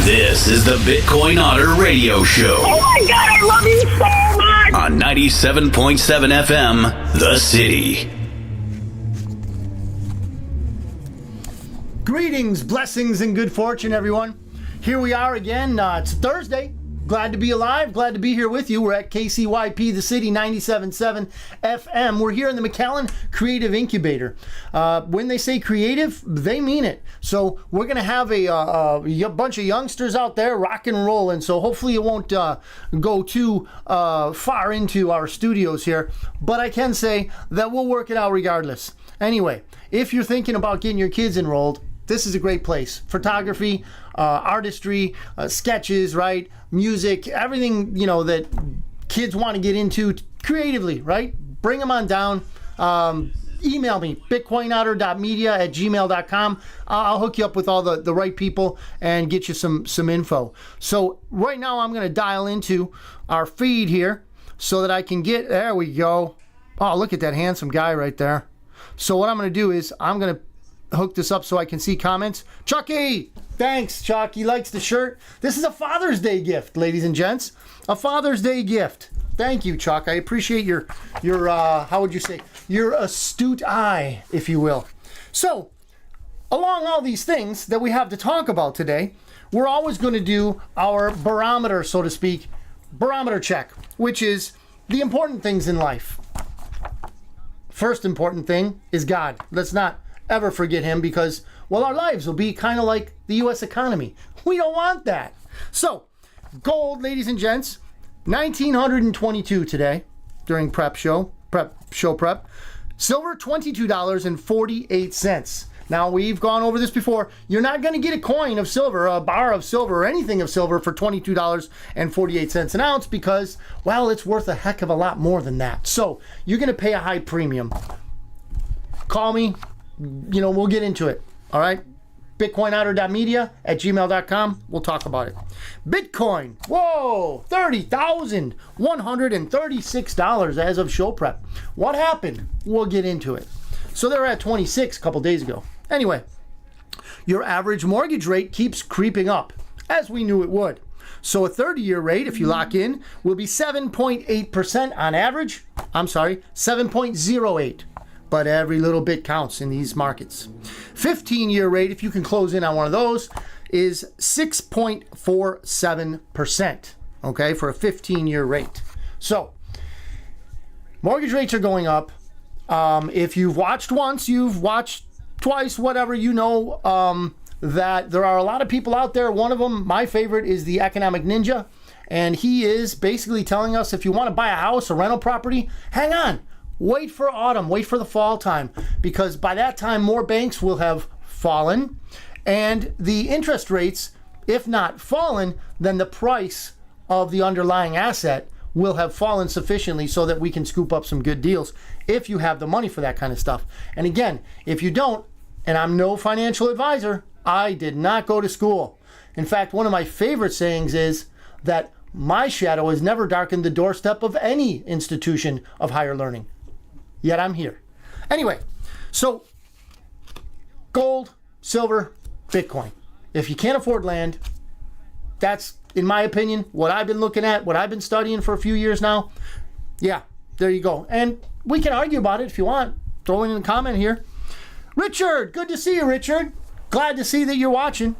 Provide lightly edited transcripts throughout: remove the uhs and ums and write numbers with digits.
This is the Bitcoin Otter Radio Show. Oh my God, I love you so much! On 97.7 FM, The City. Greetings, blessings, and good fortune, everyone. Here we are again. It's Thursday. Glad to be alive. Glad to be here with you. We're at KCYP, The City, 97.7 FM. We're here in the McAllen Creative Incubator. When they say creative, they mean it. So we're going to have a bunch of youngsters out there rock and rolling. So hopefully it won't go too far into our studios here. But I can say that we'll work it out regardless. Anyway, if you're thinking about getting your kids enrolled, this is a great place. Photography, artistry, sketches, right? Music, everything, that kids want to get into creatively, right? Bring them on down. Email me, bitcoinotter.media@gmail.com. I'll hook you up with all the right people and get you some info. So right now I'm going to dial into our feed here so that I can get, there we go. Oh, look at that handsome guy right there. So what I'm going to do is I'm going to hook this up so I can see comments. Chucky! Thanks, Chuck. He likes the shirt. This is a Father's Day gift, ladies and gents. A Father's Day gift. Thank you, Chuck. I appreciate your how would you say, your astute eye, if you will. So, along all these things that we have to talk about today, we're always going to do our barometer, so to speak, barometer check, which is the important things in life. First important thing is God. Let's not ever forget him because, well, our lives will be kind of like the U.S. economy. We don't want that. So, gold, ladies and gents, 1,922 today during prep. Silver, $22.48. Now, we've gone over this before. You're not going to get a coin of silver, a bar of silver, or anything of silver for $22.48 an ounce because, well, it's worth a heck of a lot more than that. So, you're going to pay a high premium. Call me. We'll get into it. All right? bitcoinotter.media@gmail.com. We'll talk about it. Bitcoin. Whoa! $30,136 as of show prep. What happened? We'll get into it. So they're at 26 a couple days ago. Anyway, your average mortgage rate keeps creeping up, as we knew it would. So a 30-year rate, if you lock in, will be 7.8% on average. 7.08. But every little bit counts in these markets. 15-year rate, if you can close in on one of those, is 6.47%, okay, for a 15-year rate. So, mortgage rates are going up. If you've watched once, you've watched twice, whatever, that there are a lot of people out there. One of them, my favorite, is the Economic Ninja. And he is basically telling us if you want to buy a house, a rental property, hang on. Wait for autumn, wait for the fall time, because by that time more banks will have fallen and the interest rates, if not fallen, then the price of the underlying asset will have fallen sufficiently so that we can scoop up some good deals if you have the money for that kind of stuff. And again, if you don't, and I'm no financial advisor, I did not go to school. In fact, one of my favorite sayings is that my shadow has never darkened the doorstep of any institution of higher learning. Yet I'm here. Anyway, so gold, silver, Bitcoin. If you can't afford land, that's, in my opinion, what I've been looking at, what I've been studying for a few years now. Yeah, there you go. And we can argue about it if you want. Throw in a comment here. Richard, good to see you, Richard. Glad to see that you're watching.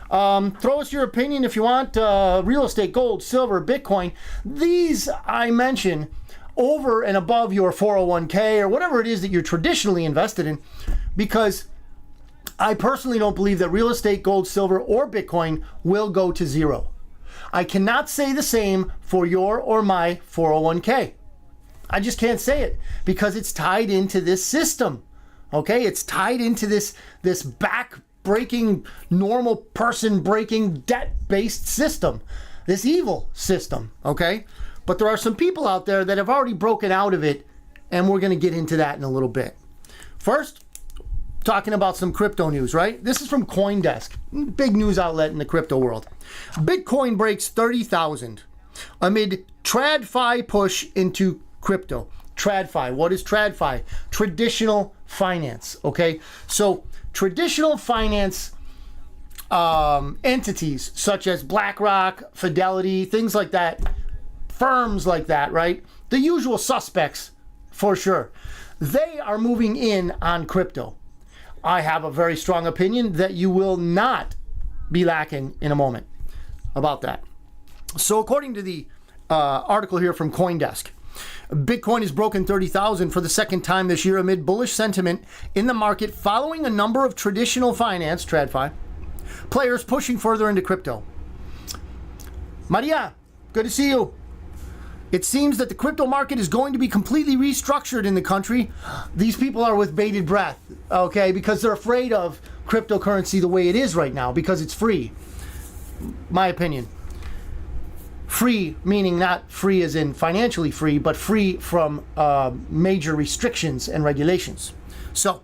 Throw us your opinion if you want. Real estate, gold, silver, Bitcoin. These I mention over and above your 401k or whatever it is that you're traditionally invested in, because I personally don't believe that real estate, gold, silver, or Bitcoin will go to zero. I cannot say the same for your or my 401k. I just can't say it because it's tied into this system. Okay, it's tied into this back-breaking, normal person-breaking, debt-based system, this evil system, okay? But there are some people out there that have already broken out of it, and we're going to get into that in a little bit. First, talking about some crypto news, right? This is from CoinDesk, big news outlet in the crypto world. Bitcoin breaks 30,000 amid TradFi push into crypto. TradFi, what is TradFi? Traditional finance, okay? So traditional finance entities such as BlackRock, Fidelity, things like that, firms like that, right? The usual suspects, for sure. They are moving in on crypto. I have a very strong opinion that you will not be lacking in a moment about that. So according to the article here from CoinDesk, Bitcoin has broken 30,000 for the second time this year amid bullish sentiment in the market following a number of traditional finance, TradFi, players pushing further into crypto. Maria, good to see you. It seems that the crypto market is going to be completely restructured in the country. These people are with bated breath, okay, because they're afraid of cryptocurrency the way it is right now because it's free. My opinion. Free, meaning not free as in financially free, but free from major restrictions and regulations. So,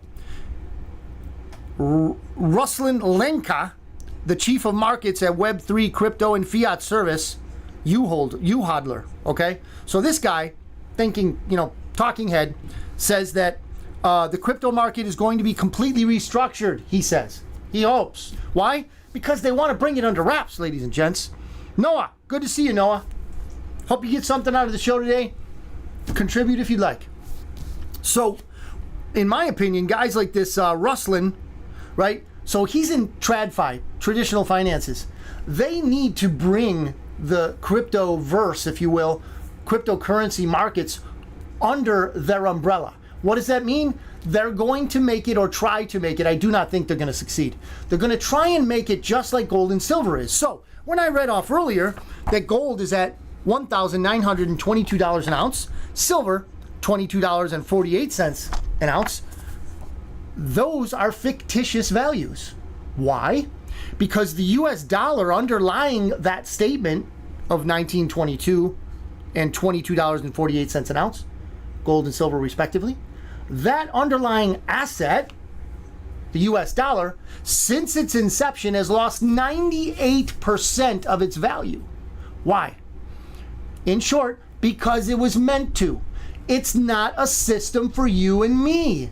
Ruslan Lenka, the chief of markets at Web3 crypto and fiat service, U-Hodler, okay? So this guy, thinking, talking head, says that the crypto market is going to be completely restructured, he says. He hopes. Why? Because they want to bring it under wraps, ladies and gents. Noah, good to see you, Noah. Hope you get something out of the show today. Contribute if you'd like. So, in my opinion, guys like this Ruslan, right? So he's in TradFi, traditional finances. They need to bring the crypto verse, if you will, cryptocurrency markets under their umbrella. What does that mean? They're going to make it or try to make it. I do not think they're going to succeed. They're going to try and make it just like gold and silver is. So when I read off earlier that gold is at $1,922 an ounce, silver $22.48 an ounce, those are fictitious values. Why? Because the US dollar underlying that statement of 1922 and $22.48 an ounce, gold and silver respectively, that underlying asset, the US dollar, since its inception has lost 98% of its value. Why? In short, because it was meant to. It's not a system for you and me.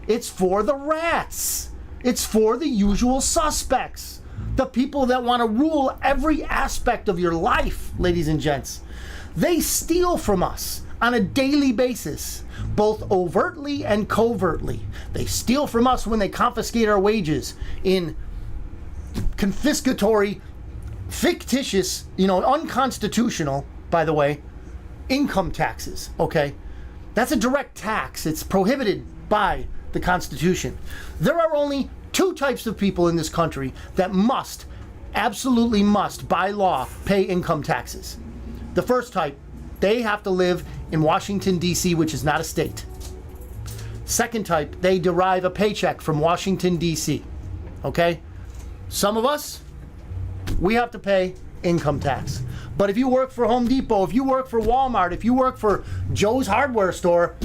It's for the rats. It's for the usual suspects. The people that want to rule every aspect of your life, ladies and gents. They steal from us on a daily basis, both overtly and covertly. They steal from us when they confiscate our wages in confiscatory, fictitious, unconstitutional, by the way, income taxes, okay? That's a direct tax. It's prohibited by the Constitution. There are only two types of people in this country that must, absolutely must, by law, pay income taxes. The first type, they have to live in Washington, D.C., which is not a state. Second type, they derive a paycheck from Washington, D.C., okay? Some of us, we have to pay income tax. But if you work for Home Depot, if you work for Walmart, if you work for Joe's hardware store,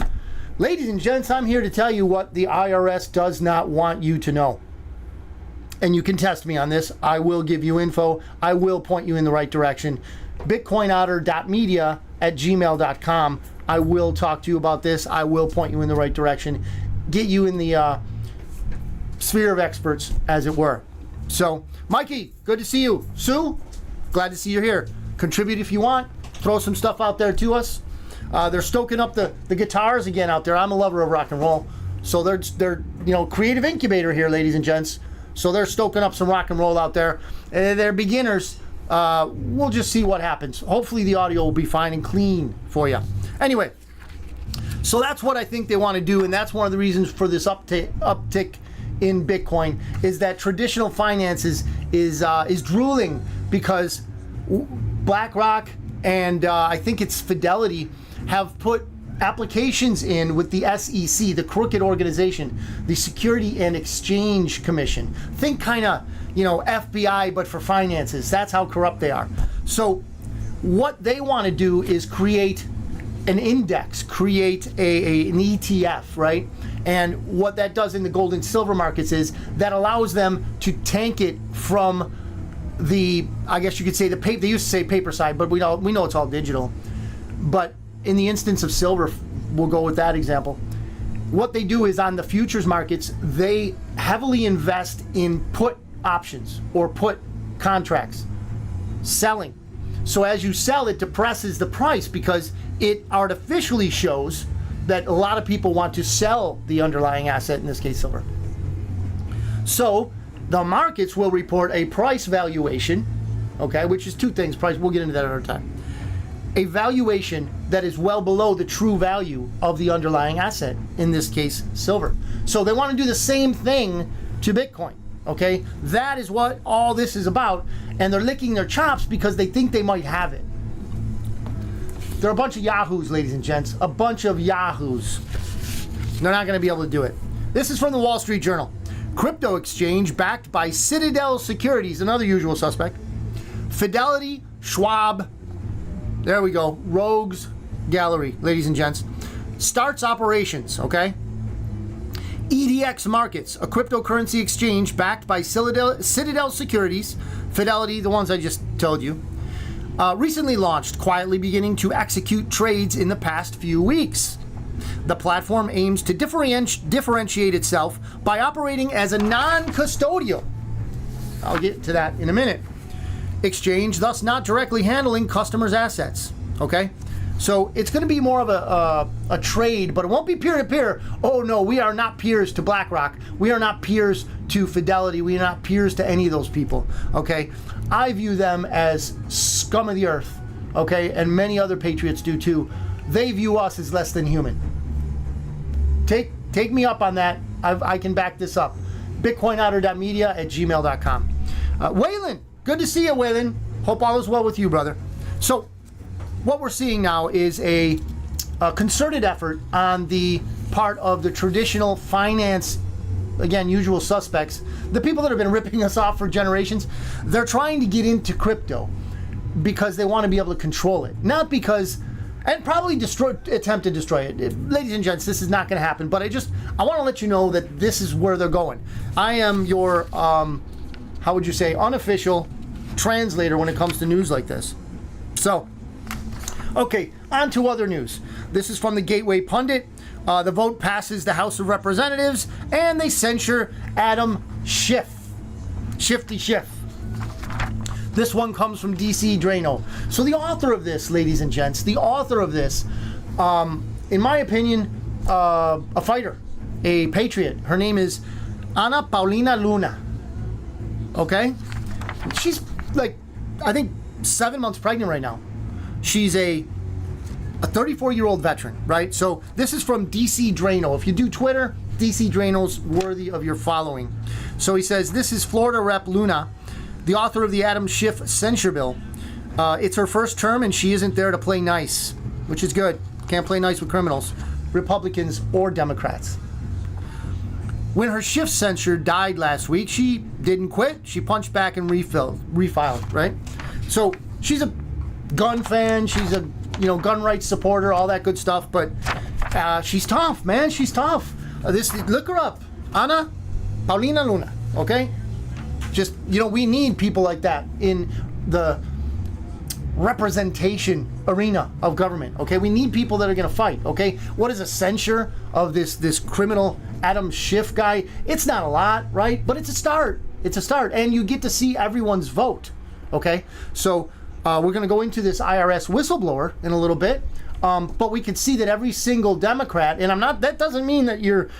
ladies and gents, I'm here to tell you what the IRS does not want you to know. And you can test me on this. I will give you info. I will point you in the right direction. bitcoinotter.media@gmail.com. I will talk to you about this. I will point you in the right direction. Get you in the sphere of experts, as it were. So, Mikey, good to see you. Sue, glad to see you're here. Contribute if you want. Throw some stuff out there to us. They're stoking up the guitars again out there. I'm a lover of rock and roll. So they're creative incubator here, ladies and gents. So they're stoking up some rock and roll out there. They're beginners. We'll just see what happens. Hopefully the audio will be fine and clean for you. Anyway, so that's what I think they want to do, and that's one of the reasons for this uptick in Bitcoin is that traditional finances is drooling because BlackRock and I think it's Fidelity have put applications in with the SEC, the crooked organization, the Security and Exchange Commission. Think kind of, FBI, but for finances. That's how corrupt they are. So what they want to do is create an index, create an ETF, right? And what that does in the gold and silver markets is that allows them to tank it from the, I guess you could say, they used to say paper side, but we know it's all digital. But in the instance of silver, we'll go with that example. What they do is on the futures markets, they heavily invest in put options or put contracts selling. So as you sell, it depresses the price because it artificially shows that a lot of people want to sell the underlying asset, in this case silver. So the markets will report a price valuation, okay, which is two things. Price, we'll get into that another time. A valuation that is well below the true value of the underlying asset, in this case silver. So they want to do the same thing to Bitcoin, okay? That is what all this is about, and they're licking their chops because they think they might have it. They're a bunch of yahoos, ladies and gents, a bunch of yahoos. They're not going to be able to do it. This is from the Wall Street Journal. Crypto exchange backed by Citadel Securities, another usual suspect. Fidelity, Schwab, there we go, Rogues Gallery, ladies and gents, starts operations, okay? EDX Markets, a cryptocurrency exchange backed by Citadel Securities, Fidelity, the ones I just told you, recently launched, quietly beginning to execute trades in the past few weeks. The platform aims to differentiate itself by operating as a non-custodial, I'll get to that in a minute, exchange, thus not directly handling customers' assets. Okay? So it's going to be more of a trade, but it won't be peer-to-peer. Oh no, we are not peers to BlackRock. We are not peers to Fidelity. We are not peers to any of those people. Okay? I view them as scum of the earth. Okay? And many other patriots do too. They view us as less than human. Take me up on that. I can back this up. BitcoinOtter.media@gmail.com. Waylon, good to see you, Waylon. Hope all is well with you, brother. So, what we're seeing now is a concerted effort on the part of the traditional finance, again, usual suspects, the people that have been ripping us off for generations. They're trying to get into crypto because they want to be able to control it, not because, and probably attempt to destroy it. Ladies and gents, this is not going to happen, but I want to let you know that this is where they're going. I am your, how would you say, unofficial translator when it comes to news like this. So, okay, on to other news. This is from the Gateway Pundit. The vote passes the House of Representatives, and they censure Adam Schiff. Shifty Schiff. This one comes from DC Drano. So the author of this, ladies and gents, the author of this, in my opinion, a fighter, a patriot. Her name is Ana Paulina Luna. Okay? She's like, I think 7 months pregnant right now. She's a 34-year-old veteran, right? So this is from DC Drano. If you do Twitter, DC Drano's worthy of your following. So he says, this is Florida Rep Luna, the author of the Adam Schiff censure bill. It's her first term, and she isn't there to play nice, which is good. Can't play nice with criminals, Republicans or Democrats. When her Schiff censure died last week, she didn't quit. She punched back and refiled, right? So she's a gun fan. She's a gun rights supporter, all that good stuff. But she's tough, man. She's tough. Look her up, Ana Paulina Luna. Okay. Just, we need people like that in the representation arena of government, okay? We need people that are going to fight, okay? What is a censure of this criminal Adam Schiff guy? It's not a lot, right? But it's a start. It's a start. And you get to see everyone's vote, okay? So we're going to go into this IRS whistleblower in a little bit. But we can see that every single Democrat, and that doesn't mean that your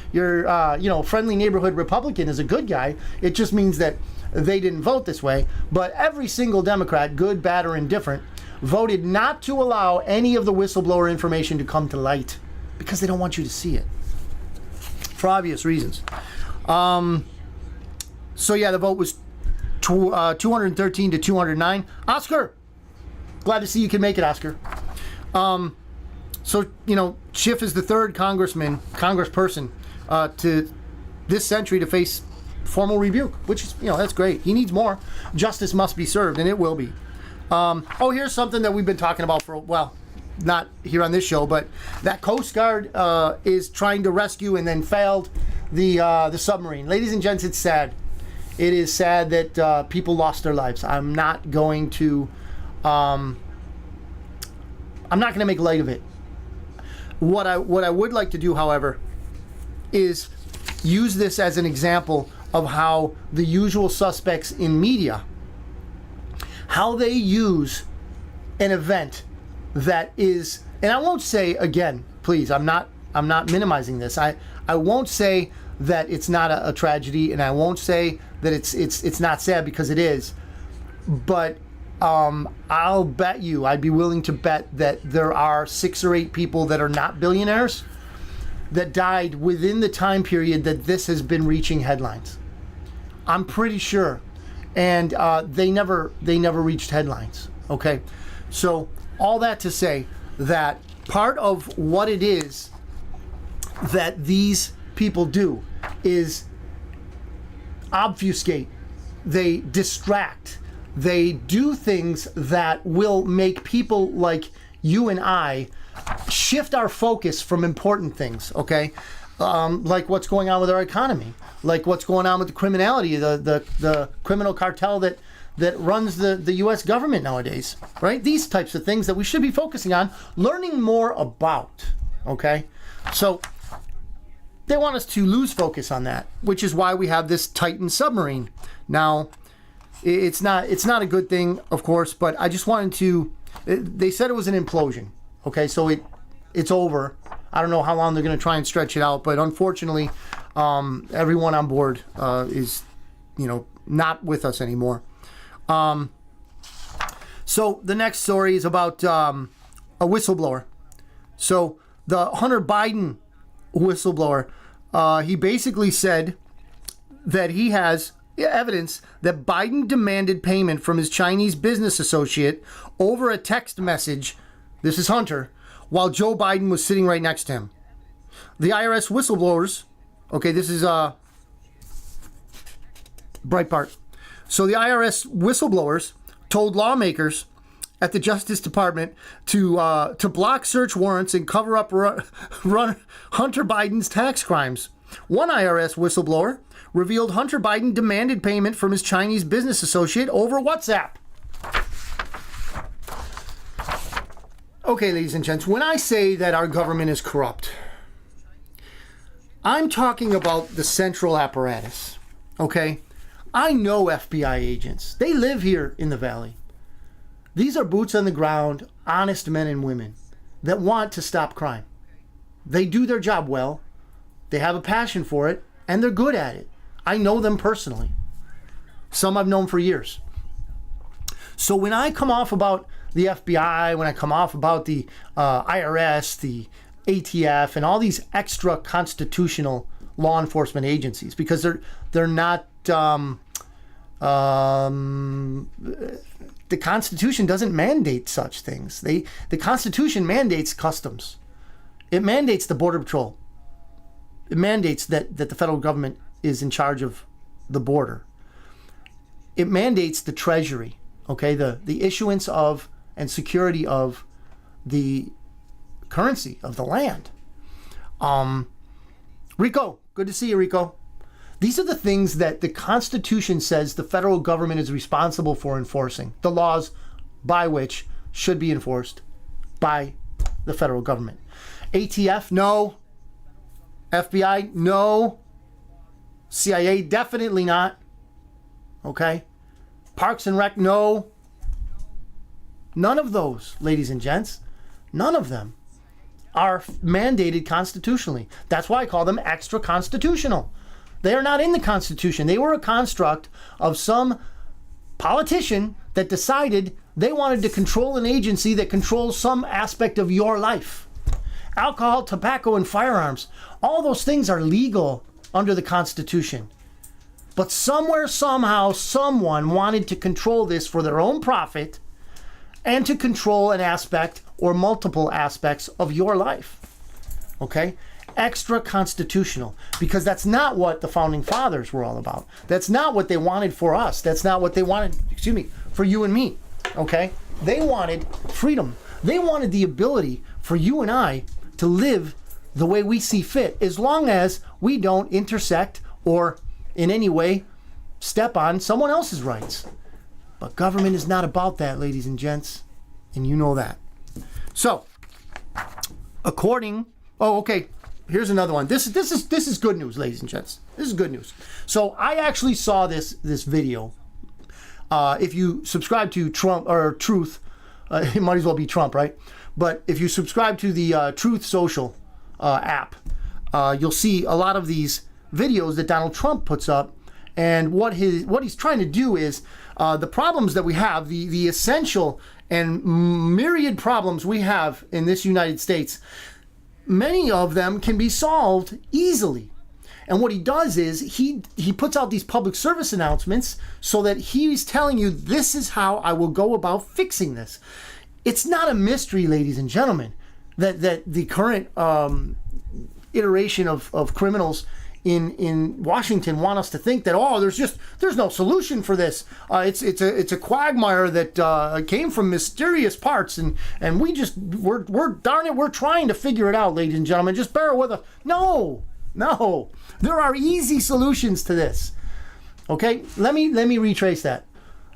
friendly neighborhood Republican is a good guy. It just means that they didn't vote this way. But every single Democrat, good, bad, or indifferent, voted not to allow any of the whistleblower information to come to light because they don't want you to see it for obvious reasons. So yeah, the vote was 213 to 209. Oscar, glad to see you can make it, Oscar. So, Schiff is the third congressperson to this century to face formal rebuke, which is, that's great. He needs more. Justice must be served, and it will be. Here's something that we've been talking about for, not here on this show, but that Coast Guard is trying to rescue and then failed the submarine. Ladies and gents, it's sad. It is sad that people lost their lives. I'm not going to make light of it. What I would like to do, however, is use this as an example of how the usual suspects in media, how they use an event that is, and I won't say, again, please, I'm not minimizing this. I won't say that it's not a tragedy, and I won't say that it's not sad, because it is. But I'll bet you, I'd be willing to bet that there are 6 or 8 people that are not billionaires that died within the time period that this has been reaching headlines. I'm pretty sure. And they never reached headlines. Okay? So all that to say that part of what it is that these people do is obfuscate, they distract, they do things that will make people like you and I shift our focus from important things, okay? Like what's going on with our economy, like what's going on with the criminality, the criminal cartel that runs the U.S. government nowadays, right? These types of things that we should be focusing on, learning more about, okay? So they want us to lose focus on that, which is why we have this Titan submarine. Now, it's not a good thing, of course, but I just wanted to, they said it was an implosion, okay? So it's over. I don't know how long they're going to try and stretch it out, but unfortunately, everyone on board is, not with us anymore. So the next story is about a whistleblower. So the Hunter Biden whistleblower, he basically said that he has evidence that Biden demanded payment from his Chinese business associate over a text message, this is Hunter, while Joe Biden was sitting right next to him. The IRS whistleblowers, okay, this is Breitbart. So the IRS whistleblowers told lawmakers at the Justice Department to block search warrants and cover up Hunter Biden's tax crimes. One IRS whistleblower revealed Hunter Biden demanded payment from his Chinese business associate over WhatsApp. Okay, ladies and gents, when I say that our government is corrupt, I'm talking about the central apparatus, okay? I know FBI agents. They live here in the Valley. These are boots on the ground, honest men and women that want to stop crime. They do their job well. They have a passion for it, and they're good at it. I know them personally. Some I've known for years. So when I come off about the FBI, when I come off about the IRS, the ATF, and all these extra constitutional law enforcement agencies, because they're not, the Constitution doesn't mandate such things. The Constitution mandates customs. It mandates the Border Patrol. It mandates that the federal government is in charge of the border. It mandates the Treasury, okay, the issuance of and security of the currency of the land. Rico, good to see you, Rico. These are the things that the Constitution says the federal government is responsible for enforcing, the laws by which should be enforced by the federal government. ATF, no. FBI, no. CIA, definitely not. Okay? Parks and Rec, no. None of those, ladies and gents, none of them are mandated constitutionally. That's why I call them extra constitutional. They are not in the Constitution. They were a construct of some politician that decided they wanted to control an agency that controls some aspect of your life. Alcohol, tobacco, and firearms, all those things are legal under the Constitution. But somewhere, somehow, someone wanted to control this for their own profit and to control an aspect or multiple aspects of your life. Okay? Extra constitutional, because that's not what the founding fathers were all about. That's not what they wanted for us. That's not what they wanted, for you and me. Okay? They wanted freedom. They wanted the ability for you and I to live the way we see fit, as long as we don't intersect or in any way step on someone else's rights. But government is not about that, ladies and gents, and you know that. So, here's another one. This is good news, ladies and gents. This is good news. So I actually saw this video. If you subscribe to Trump or Truth, it might as well be Trump, right? But if you subscribe to the Truth Social app, you'll see a lot of these videos that Donald Trump puts up. And what he's trying to do is the problems that we have, the essential and myriad problems we have in this United States, many of them can be solved easily. And what he does is he puts out these public service announcements so that he's telling you, this is how I will go about fixing this. It's not a mystery, ladies and gentlemen, that the current iteration of criminals in Washington want us to think that, there's no solution for this. It's a quagmire that came from mysterious parts, and we're trying to figure it out, ladies and gentlemen. Just bear with us. No, there are easy solutions to this. Okay, let me retrace that.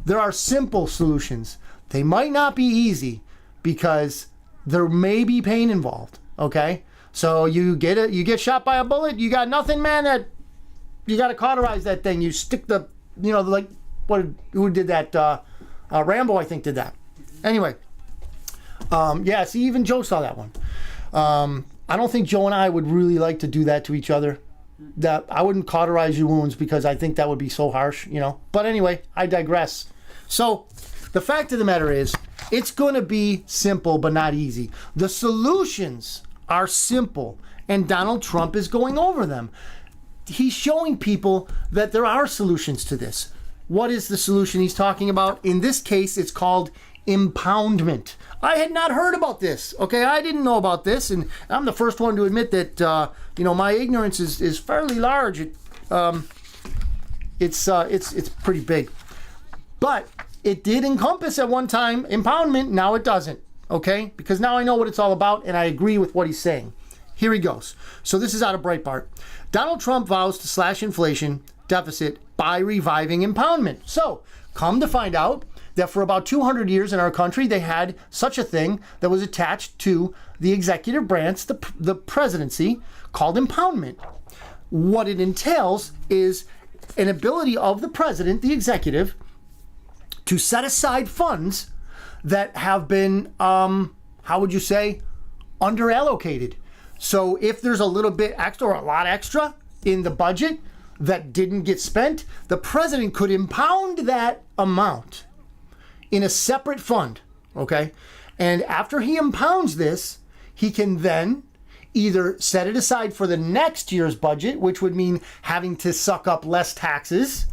There are simple solutions. They might not be easy because there may be pain involved. Okay. So you get shot by a bullet, you got nothing, man. You got to cauterize that thing. You stick who did that? Rambo, I think, did that. Anyway, see, even Joe saw that one. I don't think Joe and I would really like to do that to each other. That I wouldn't cauterize your wounds because I think that would be so harsh, But anyway, I digress. So the fact of the matter is, it's going to be simple but not easy. The solutions are simple, and Donald Trump is going over them. He's showing people that there are solutions to this. What is the solution he's talking about? In this case, it's called impoundment. I had not heard about this. Okay, I didn't know about this, and I'm the first one to admit that my ignorance is fairly large. It's pretty big, but it did encompass at one time impoundment. Now it doesn't. Okay, because now I know what it's all about, and I agree with what he's saying. Here he goes. So this is out of Breitbart. Donald Trump vows to slash inflation deficit by reviving impoundment. So come to find out that for about 200 years in our country, they had such a thing that was attached to the executive branch, the presidency, called impoundment. What it entails is an ability of the president, the executive, to set aside funds that have been, underallocated. So if there's a little bit extra or a lot extra in the budget that didn't get spent, the president could impound that amount in a separate fund, okay? And after he impounds this, he can then either set it aside for the next year's budget, which would mean having to suck up less taxes,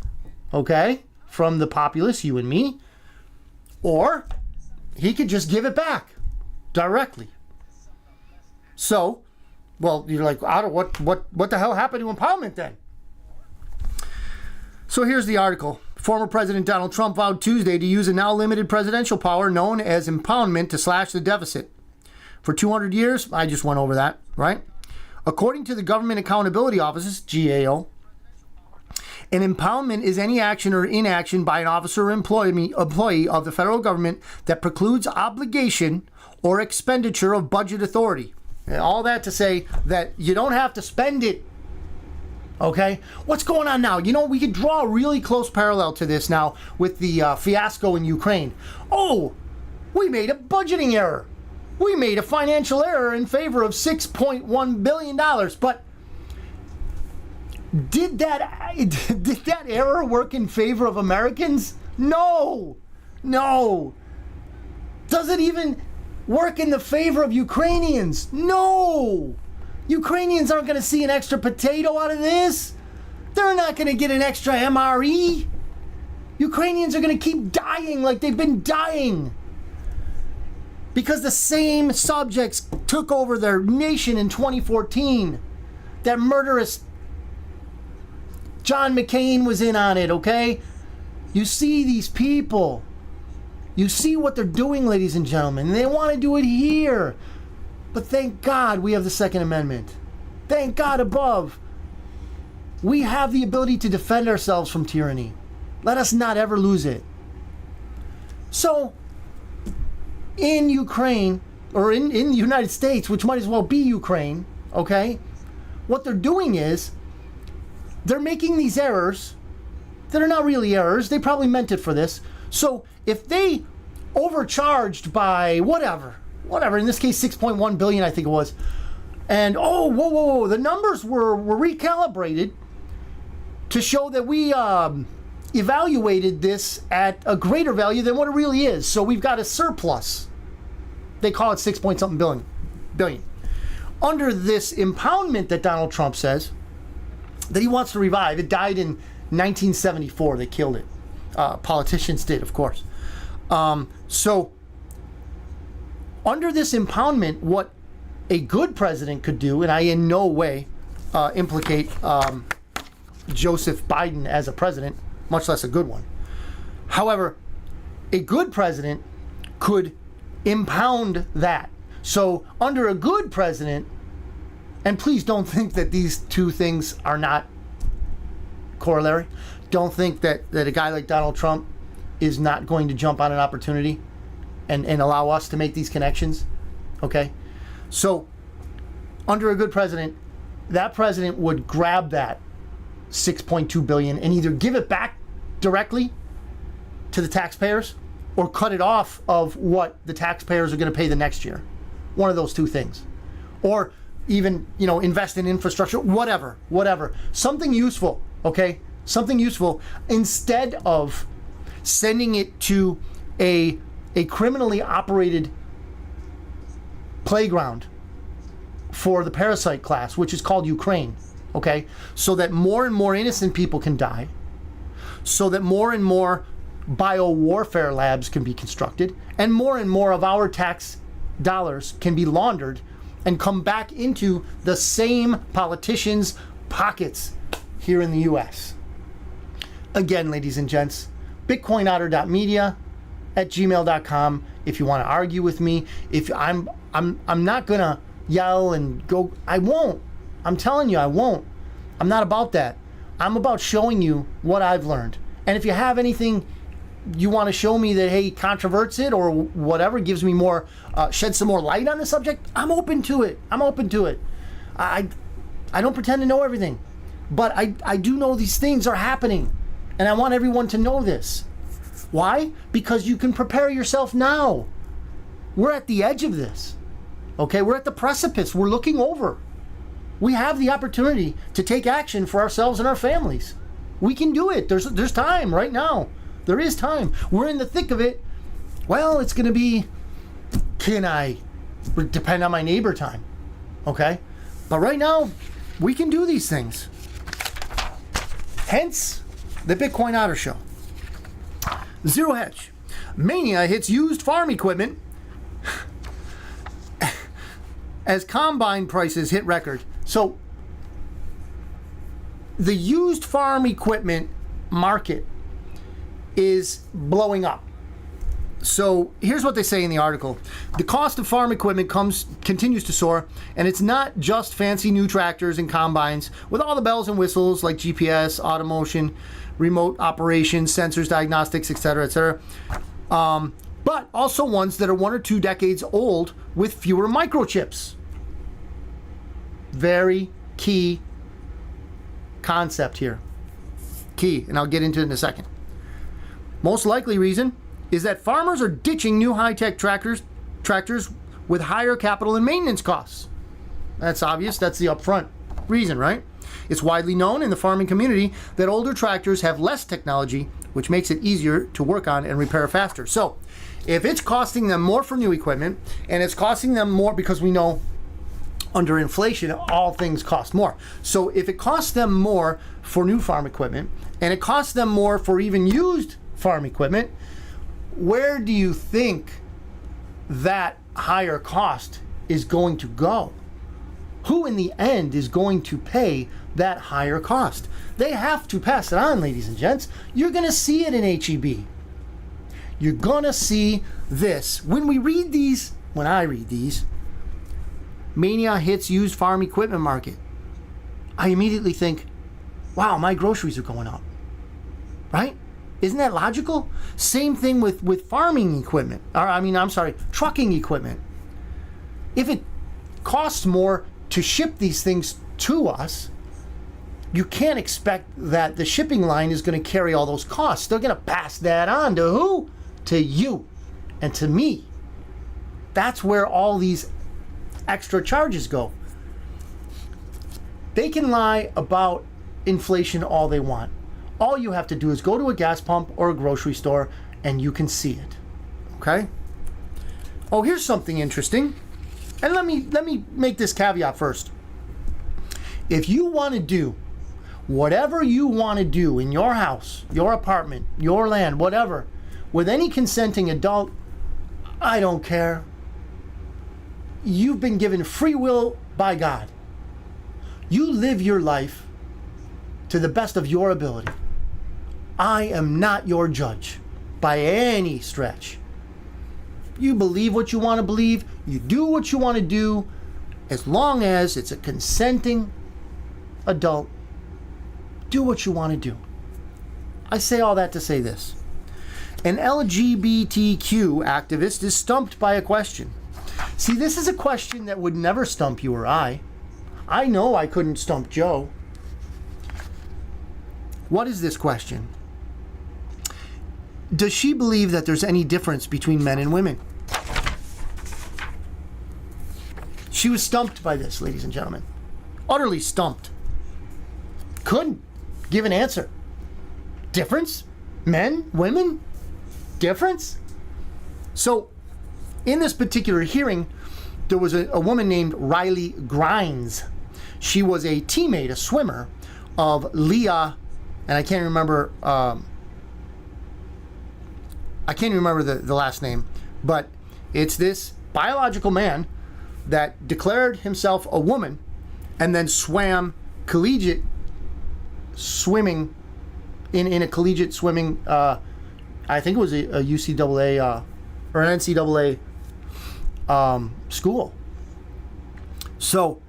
okay, from the populace, you and me, or he could just give it back directly. So, well, you're like, what the hell happened to impoundment then? So here's the article. Former President Donald Trump vowed Tuesday to use a now limited presidential power known as impoundment to slash the deficit. For 200 years, I just went over that, right? According to the Government Accountability Office's GAO, an impoundment is any action or inaction by an officer or employee of the federal government that precludes obligation or expenditure of budget authority. And all that to say that you don't have to spend it. Okay? What's going on now? We could draw a really close parallel to this now with the fiasco in Ukraine. Oh, we made a budgeting error. We made a financial error in favor of $6.1 billion. But did that error work in favor of Americans? No. Does it even work in the favor of Ukrainians? No. Ukrainians aren't going to see an extra potato out of this. They're not going to get an extra MRE. Ukrainians are going to keep dying like they've been dying because the same subjects took over their nation in 2014. That murderous John McCain was in on it, okay? You see these people. You see what they're doing, ladies and gentlemen. They want to do it here. But thank God we have the Second Amendment. Thank God above. We have the ability to defend ourselves from tyranny. Let us not ever lose it. So, in Ukraine, or in the United States, which might as well be Ukraine, okay? what they're doing is they're making these errors that are not really errors. They probably meant it for this. So if they overcharged by whatever, in this case 6.1 billion, I think it was, and whoa, the numbers were recalibrated to show that we evaluated this at a greater value than what it really is. So we've got a surplus. They call it 6 point something billion. Under this impoundment that Donald Trump says that he wants to revive, it died in 1974. They killed it. Politicians did, of course. So under this impoundment, what a good president could do, and I in no way implicate Joseph Biden as a president, much less a good one. However, a good president could impound that. So under a good president, and please don't think that these two things are not corollary. Don't think that a guy like Donald Trump is not going to jump on an opportunity and allow us to make these connections. Okay? So under a good president, that president would grab that 6.2 billion and either give it back directly to the taxpayers or cut it off of what the taxpayers are going to pay the next year. One of those two things. Or even, invest in infrastructure, whatever. Something useful, okay? Something useful instead of sending it to a criminally operated playground for the parasite class, which is called Ukraine, okay? So that more and more innocent people can die, so that more and more biowarfare labs can be constructed, and more of our tax dollars can be laundered and come back into the same politicians' pockets here in the U.S. Again, ladies and gents, bitcoinotter.media at gmail.com if you want to argue with me. If I'm not gonna yell and go, I won't. I'm telling you, I won't. I'm not about that. I'm about showing you what I've learned. And if you have anything you want to show me that, hey, controverts it or whatever, gives me more, shed some more light on the subject, I'm open to it. I don't pretend to know everything, but I do know these things are happening, and I want everyone to know this. Why? Because you can prepare yourself now. We're at the edge of this, okay? We're at the precipice. We're looking over. We have the opportunity to take action for ourselves and our families. We can do it. There's time right now. There is time. We're in the thick of it. Well, it's going to be, depend on my neighbor time, okay? But right now, we can do these things. Hence, the Bitcoin Otter Show. Zero Hedge. Mania hits used farm equipment as combine prices hit record. So, the used farm equipment market is blowing up. So here's what they say in the article. The cost of farm equipment continues to soar, and it's not just fancy new tractors and combines with all the bells and whistles like GPS, automotion, remote operations, sensors, diagnostics, etc., but also ones that are 1 or 2 decades old with fewer microchips. Very key concept here. Key, and I'll get into it in a second. Most likely reason is that farmers are ditching new high-tech tractors with higher capital and maintenance costs. That's obvious. That's the upfront reason, right? It's widely known in the farming community that older tractors have less technology, which makes it easier to work on and repair faster. So, if it's costing them more for new equipment, and it's costing them more because we know under inflation, all things cost more. So if it costs them more for new farm equipment, and it costs them more for even used farm equipment, where do you think that higher cost is going to go? Who in the end is going to pay that higher cost? They have to pass it on, ladies and gents. You're going to see it in HEB. You're going to see this. When I read these, Mania hits used farm equipment market, I immediately think, wow, my groceries are going up, right? Isn't that logical? Same thing with farming equipment. Trucking equipment. If it costs more to ship these things to us, you can't expect that the shipping line is going to carry all those costs. They're going to pass that on to who? To you and to me. That's where all these extra charges go. They can lie about inflation all they want. All you have to do is go to a gas pump or a grocery store and you can see it. Okay? Oh, here's something interesting. And let me make this caveat first. If you want to do whatever you want to do in your house, your apartment, your land, whatever, with any consenting adult, I don't care. You've been given free will by God. You live your life to the best of your ability. I am not your judge by any stretch. You believe what you want to believe. You do what you want to do, as long as it's a consenting adult. Do what you want to do. I say all that to say this. An LGBTQ activist is stumped by a question. See, this is a question that would never stump you or I. I know I couldn't stump Joe. What is this question? Does she believe that there's any difference between men and women? She was stumped by this, ladies and gentlemen. Utterly stumped. Couldn't give an answer. Difference? Men? Women? Difference? So, in this particular hearing, there was a woman named Riley Grimes. She was a teammate, a swimmer of Leah, and I can't remember the last name, but it's this biological man that declared himself a woman and then swam collegiate swimming in a collegiate swimming, I think it was a UCAA or an NCAA school. So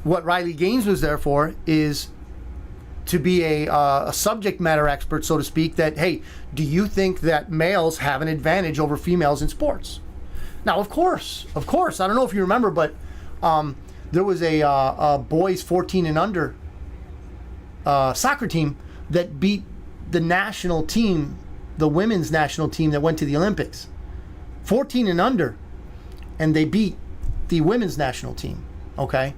what Riley Gaines was there for is to be a subject matter expert, so to speak, that, hey, do you think that males have an advantage over females in sports? Now, of course, I don't know if you remember, but there was a boys 14 and under soccer team that beat the national team, the women's national team that went to the Olympics. 14 and under, and they beat the women's national team, okay?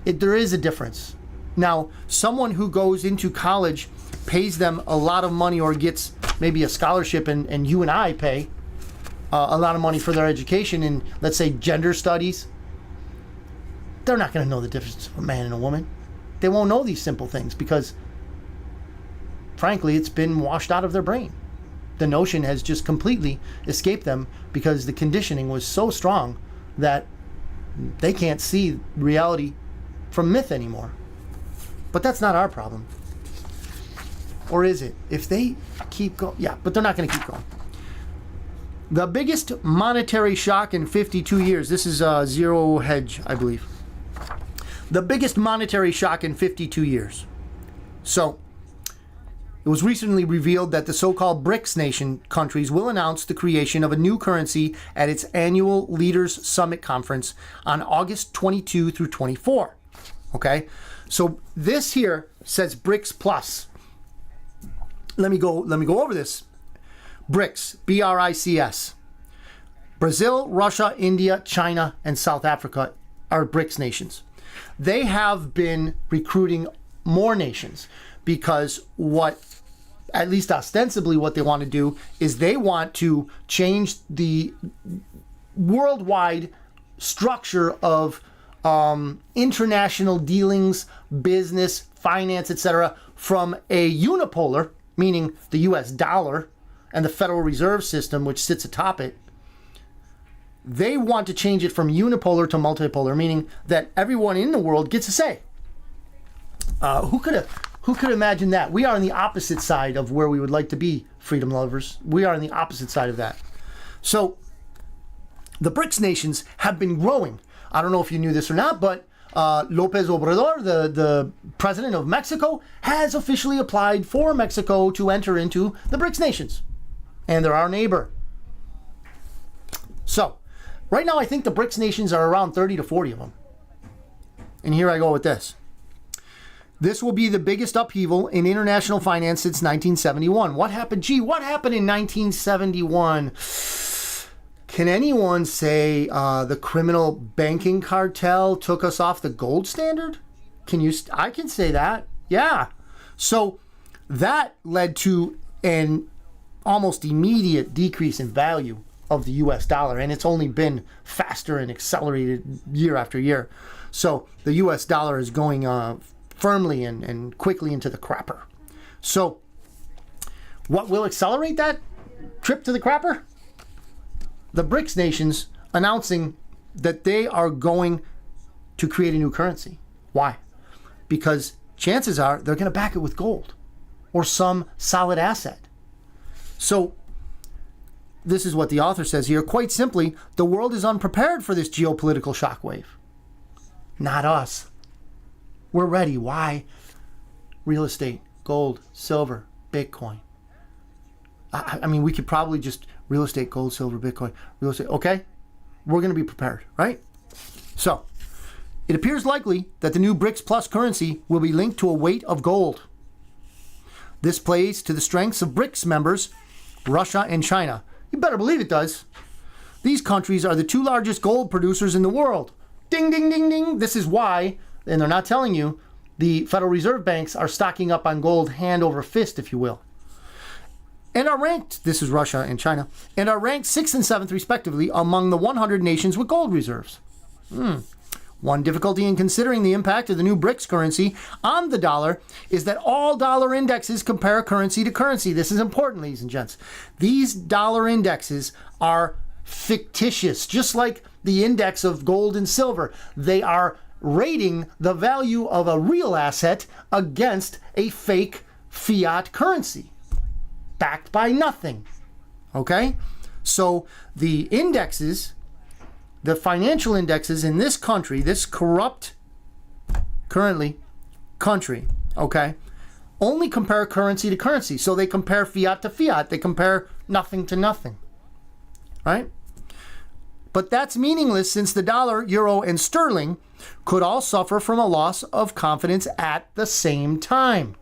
There is a difference. Now, someone who goes into college, pays them a lot of money or gets maybe a scholarship, and you and I pay a lot of money for their education in, let's say, gender studies, they're not going to know the difference of a man and a woman. They won't know these simple things because, frankly, it's been washed out of their brain. The notion has just completely escaped them because the conditioning was so strong that they can't see reality from myth anymore. But that's not our problem. Or is it? If they keep going, yeah, but they're not going to keep going. The biggest monetary shock in 52 years. This is Zero Hedge, I believe. The biggest monetary shock in 52 years. So, it was recently revealed that the so-called BRICS nation countries will announce the creation of a new currency at its annual Leaders Summit conference on August 22 through 24. Okay? So this here says BRICS Plus. Let me go over this. BRICS, B-R-I-C-S. Brazil, Russia, India, China, and South Africa are BRICS nations. They have been recruiting more nations because at least ostensibly what they want to do is they want to change the worldwide structure of international dealings, business, finance, etc., from a unipolar, meaning the US dollar and the Federal Reserve System, which sits atop it. They want to change it from unipolar to multipolar, meaning that everyone in the world gets a say. Who could imagine that? We are on the opposite side of where we would like to be, freedom lovers. We are on the opposite side of that. So the BRICS nations have been growing. I don't know if you knew this or not, but López Obrador, the president of Mexico, has officially applied for Mexico to enter into the BRICS nations. And they're our neighbor. So, right now I think the BRICS nations are around 30 to 40 of them. And here I go with this. This will be the biggest upheaval in international finance since 1971. What happened? Gee, what happened in 1971? Can anyone say the criminal banking cartel took us off the gold standard? I can say that. Yeah. So that led to an almost immediate decrease in value of the US dollar, and it's only been faster and accelerated year after year. So the US dollar is going firmly and quickly into the crapper. So what will accelerate that trip to the crapper? The BRICS nations announcing that they are going to create a new currency. Why? Because chances are they're going to back it with gold or some solid asset. So this is what the author says here. Quite simply, the world is unprepared for this geopolitical shockwave. Not us. We're ready. Why? Real estate, gold, silver, Bitcoin. I mean, we could probably just real estate, gold, silver, Bitcoin, real estate. Okay? We're going to be prepared, right? So, it appears likely that the new BRICS Plus currency will be linked to a weight of gold. This plays to the strengths of BRICS members, Russia and China. You better believe it does. These countries are the two largest gold producers in the world. Ding, ding, ding, ding. This is why, and they're not telling you, the Federal Reserve banks are stocking up on gold hand over fist, if you will. And are ranked, this is Russia and China, and are ranked 6th and 7th respectively among the 100 nations with gold reserves. One difficulty in considering the impact of the new BRICS currency on the dollar is that all dollar indexes compare currency to currency. This is important, ladies and gents. These dollar indexes are fictitious, just like the index of gold and silver. They are rating the value of a real asset against a fake fiat currency, backed by nothing. Okay? So the indexes, the financial indexes in this country, this corrupt, currently, country, okay, only compare currency to currency. So they compare fiat to fiat. They compare nothing to nothing. Right? But that's meaningless since the dollar, euro, and sterling could all suffer from a loss of confidence at the same time.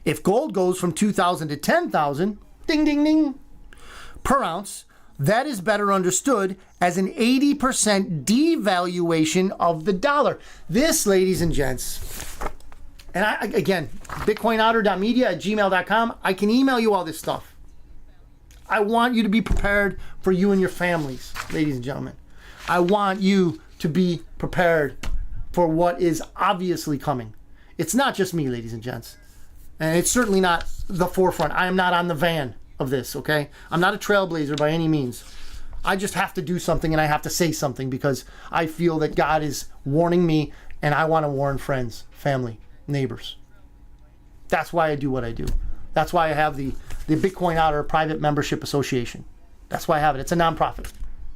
If gold goes from 2,000 to 10,000, ding, ding, ding, per ounce, that is better understood as an 80% devaluation of the dollar. This, ladies and gents, and again, bitcoinotter.media@gmail.com, I can email you all this stuff. I want you to be prepared for you and your families, ladies and gentlemen. I want you to be prepared for what is obviously coming. It's not just me, ladies and gents. And it's certainly not the forefront. I am not on the van of this, okay? I'm not a trailblazer by any means. I just have to do something and I have to say something because I feel that God is warning me and I want to warn friends, family, neighbors. That's why I do what I do. That's why I have the Bitcoin Otter Private Membership Association. That's why I have it. It's a nonprofit,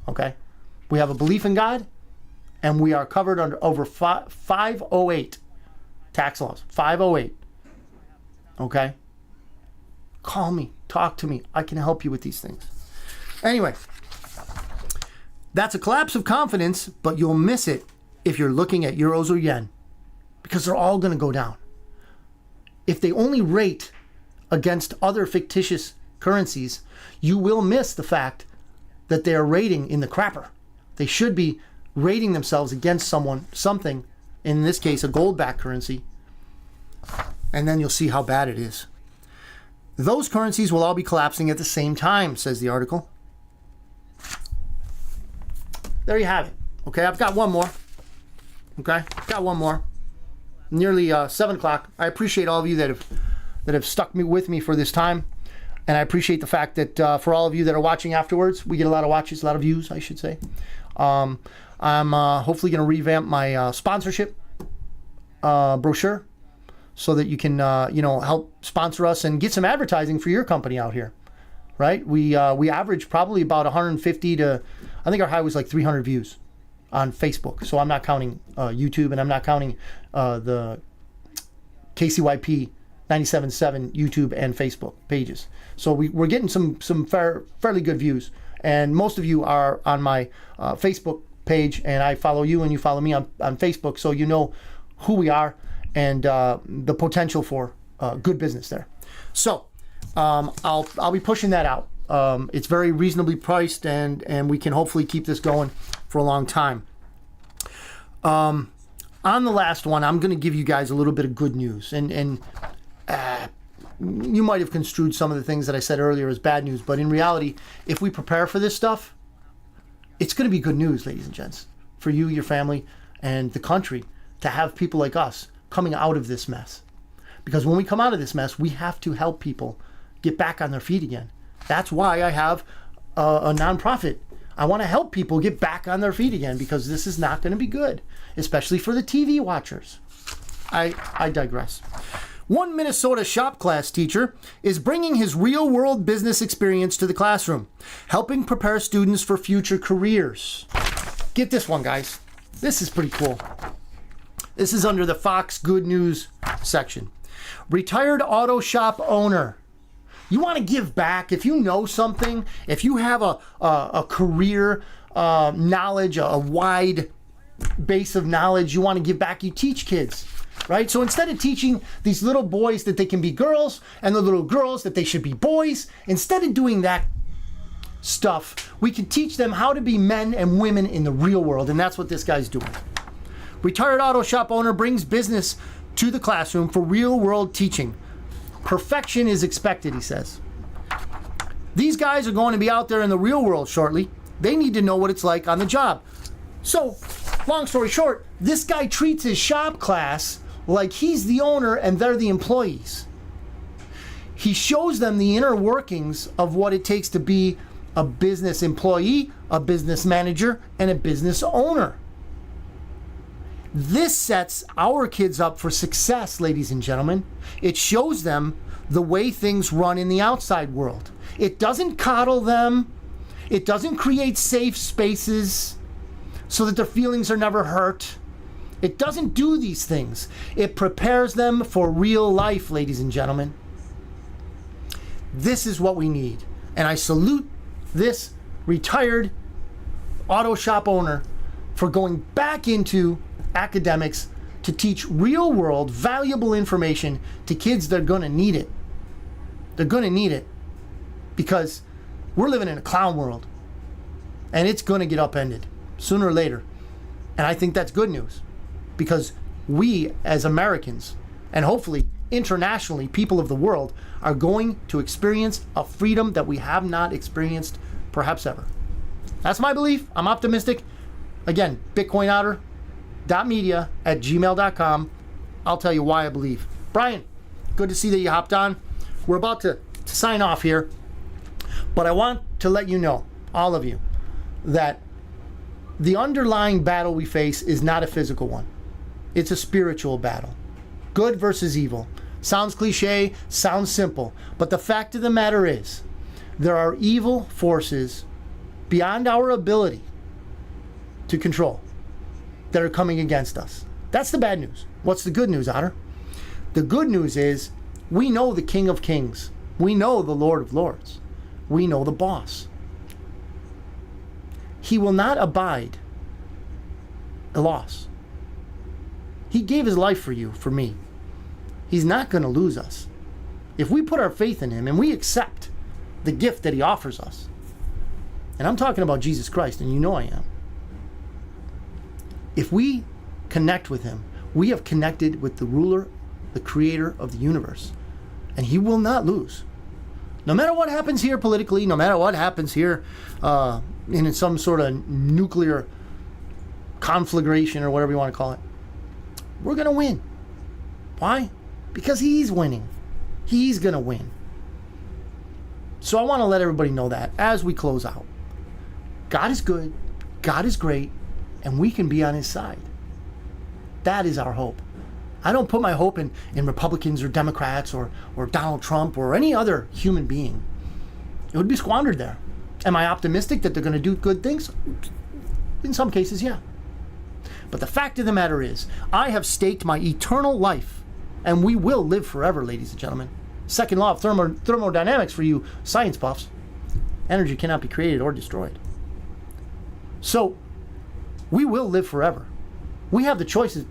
okay? We have a belief in God and we are covered under over 508 tax laws. 508. Okay? Call me. Talk to me. I can help you with these things. Anyway, that's a collapse of confidence, but you'll miss it if you're looking at euros or yen because they're all going to go down. If they only rate against other fictitious currencies, you will miss the fact that they are rating in the crapper. They should be rating themselves against something, in this case, a gold-backed currency, and then you'll see how bad it is. Those currencies will all be collapsing at the same time, says the article. There you have it. Okay, I've got one more. Okay, got one more. Nearly 7 o'clock. I appreciate all of you that have stuck with me for this time, and I appreciate the fact that for all of you that are watching afterwards, we get a lot of watches, a lot of views, I should say. I'm hopefully going to revamp my sponsorship brochure, so that you can, help sponsor us and get some advertising for your company out here, right? We average probably about 150 to, I think our high was like 300 views on Facebook. So I'm not counting YouTube, and I'm not counting the KCYP 97.7 YouTube and Facebook pages. So we're getting some fairly good views, and most of you are on my Facebook page, and I follow you and you follow me on Facebook, so you know who we are and the potential for good business there. So I'll be pushing that out. It's very reasonably priced, and we can hopefully keep this going for a long time. On the last one, I'm going to give you guys a little bit of good news, and you might have construed some of the things that I said earlier as bad news, but in reality, if we prepare for this stuff, it's going to be good news, ladies and gents, for you, your family, and the country to have people like us coming out of this mess. Because when we come out of this mess, we have to help people get back on their feet again. That's why I have a nonprofit. I want to help people get back on their feet again, because this is not going to be good, especially for the TV watchers. I digress. One Minnesota shop class teacher is bringing his real-world business experience to the classroom, helping prepare students for future careers. Get this one, guys. This is pretty cool. This is under the Fox Good News section. Retired auto shop owner. You want to give back? If you know something, if you have a career knowledge, a wide base of knowledge, you want to give back, you teach kids. Right? So instead of teaching these little boys that they can be girls and the little girls that they should be boys, instead of doing that stuff, we can teach them how to be men and women in the real world. And that's what this guy's doing. Retired auto shop owner brings business to the classroom for real world teaching. Perfection is expected, he says. These guys are going to be out there in the real world shortly. They need to know what it's like on the job. So, long story short, this guy treats his shop class like he's the owner and they're the employees. He shows them the inner workings of what it takes to be a business employee, a business manager, and a business owner. This sets our kids up for success, ladies and gentlemen. It shows them the way things run in the outside world. It doesn't coddle them. It doesn't create safe spaces so that their feelings are never hurt. It doesn't do these things. It prepares them for real life, ladies and gentlemen. This is what we need. And I salute this retired auto shop owner for going back into academics to teach real world, valuable information to kids that are going to need it. They're going to need it because we're living in a clown world and it's going to get upended sooner or later. And I think that's good news because we as Americans and hopefully internationally people of the world are going to experience a freedom that we have not experienced perhaps ever. That's my belief. I'm optimistic. Again, bitcoinotter.media@gmail.com. I'll tell you why I believe. Brian, good to see that you hopped on. We're about to sign off here, but I want to let you know, all of you, that the underlying battle we face is not a physical one. It's a spiritual battle. Good versus evil. Sounds cliche, sounds simple, but the fact of the matter is, there are evil forces beyond our ability to control that are coming against us. That's the bad news. What's the good news, Otter? The good news is we know the King of Kings. We know the Lord of Lords. We know the boss. He will not abide a loss. He gave his life for you, for me. He's not going to lose us. If we put our faith in him and we accept the gift that he offers us, and I'm talking about Jesus Christ, and you know I am. If we connect with him, we have connected with the ruler, the creator of the universe, and he will not lose. No matter what happens here politically, no matter what happens here in some sort of nuclear conflagration or whatever you want to call it, we're going to win. Why? Because he's winning. He's going to win. So I want to let everybody know that as we close out. God is good, God is great, and we can be on his side. That is our hope. I don't put my hope in Republicans or Democrats or Donald Trump or any other human being. It would be squandered there. Am I optimistic that they're going to do good things? In some cases, yeah. But the fact of the matter is, I have staked my eternal life, and we will live forever, ladies and gentlemen. Second law of thermodynamics for you science buffs. Energy cannot be created or destroyed. So, we will live forever. We have the choice of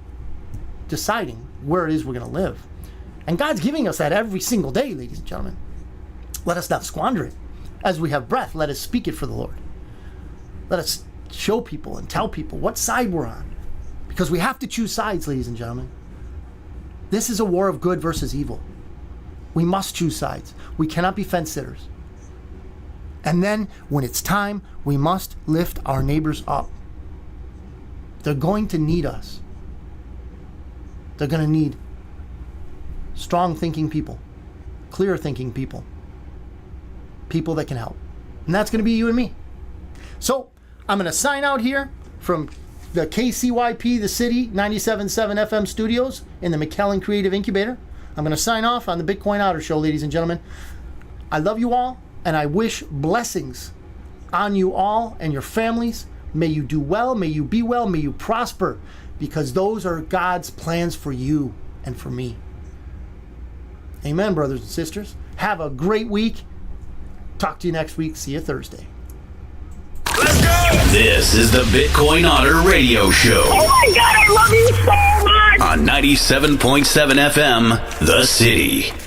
deciding where it is we're going to live. And God's giving us that every single day, ladies and gentlemen. Let us not squander it. As we have breath, let us speak it for the Lord. Let us show people and tell people what side we're on. Because we have to choose sides, ladies and gentlemen. This is a war of good versus evil. We must choose sides. We cannot be fence sitters. And then, when it's time, we must lift our neighbors up. They're going to need us. They're going to need strong thinking people, clear thinking people, people that can help. And that's going to be you and me. So, I'm going to sign out here from the KCYP, the City, 97.7 FM studios in the McKellen Creative Incubator. I'm going to sign off on the Bitcoin Otter Show, ladies and gentlemen. I love you all, and I wish blessings on you all and your families. May you do well, may you be well, may you prosper, because those are God's plans for you and for me. Amen, brothers and sisters. Have a great week. Talk to you next week. See you Thursday. Let's go! This is the Bitcoin Otter Radio Show. Oh my God, I love you so much! On 97.7 FM, The City.